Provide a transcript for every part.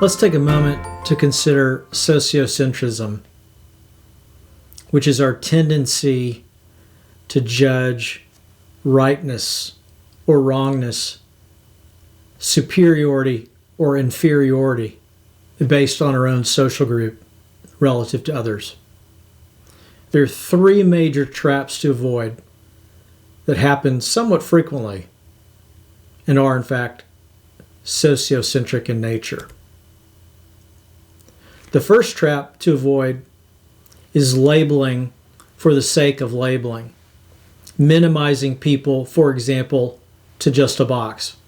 Let's take a moment to consider sociocentrism, which is our tendency to judge rightness or wrongness, superiority or inferiority based on our own social group relative to others. There are three major traps to avoid that happen somewhat frequently and are, in fact, sociocentric in nature. The first trap to avoid is labeling for the sake of labeling, minimizing people, for example, to just a box,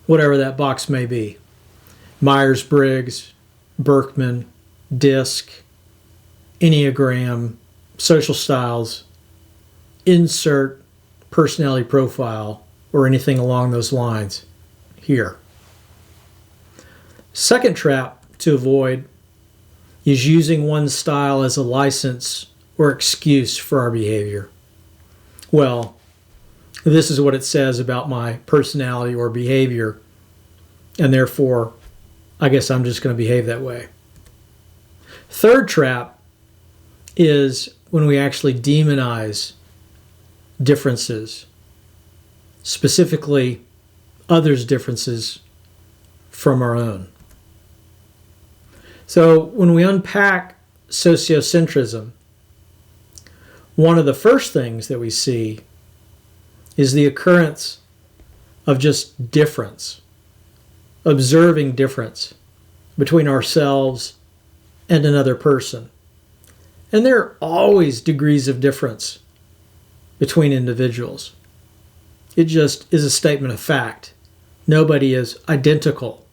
whatever that box may be. Myers-Briggs, Berkman, DISC, Enneagram, social styles, insert personality profile, or anything along those lines here. Second trap to avoid is using one style as a license or excuse for our behavior. Well, this is what it says about my personality or behavior, and therefore, I guess I'm just going to behave that way. Third trap is when we actually demonize differences, specifically others' differences from our own. So when we unpack sociocentrism, one of the first things that we see is the occurrence of just difference, observing difference between ourselves and another person. And there are always degrees of difference between individuals. It just is a statement of fact. Nobody is identical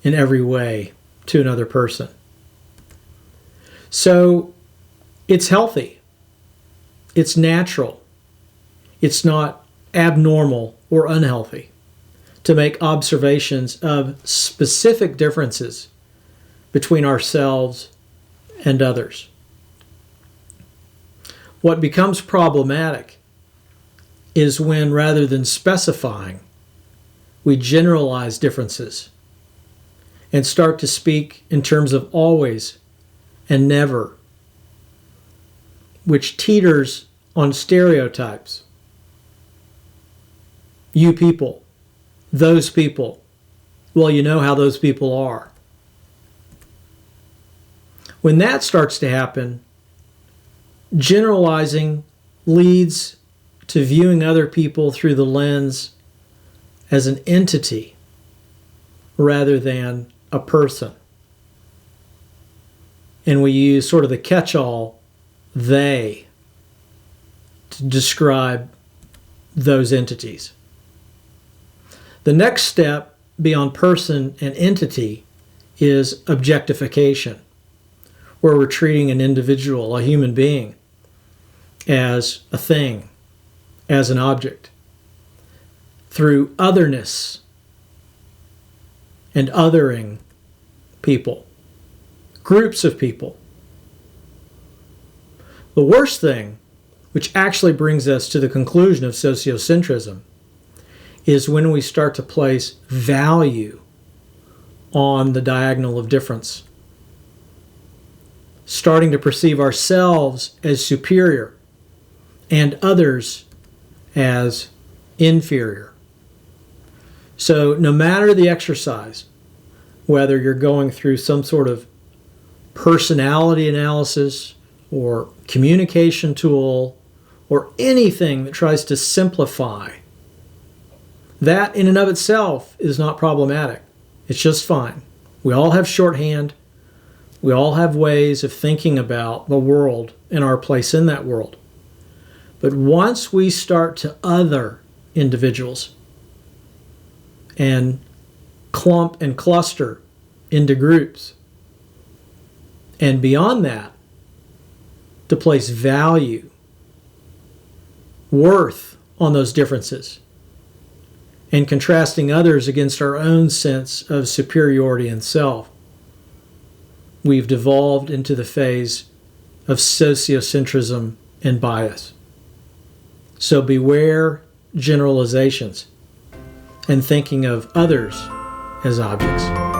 in every way to another person. So it's healthy. It's natural. It's not abnormal or unhealthy to make observations of specific differences between ourselves and others. What becomes problematic is when, rather than specifying, we generalize differences and start to speak in terms of always and never, which teeters on stereotypes. You people, those people, well, you know how those people are. When that starts to happen, generalizing leads to viewing other people through the lens as an entity rather than a person. And we use sort of the catch-all they to describe those entities. The next step beyond person and entity is objectification, where we're treating an individual, a human being, as a thing, as an object, through otherness and othering people, groups of people. The worst thing, which actually brings us to the conclusion of sociocentrism, is when we start to place value on the diagonal of difference, starting to perceive ourselves as superior and others as inferior. So no matter the exercise, whether you're going through some sort of personality analysis or communication tool or anything that tries to simplify, that in and of itself is not problematic. It's just fine. We all have shorthand. We all have ways of thinking about the world and our place in that world. But once we start to other individuals and clump and cluster into groups, and beyond that, to place value, worth on those differences, and contrasting others against our own sense of superiority and self, we've devolved into the phase of sociocentrism and bias. So beware generalizations and thinking of others as objects.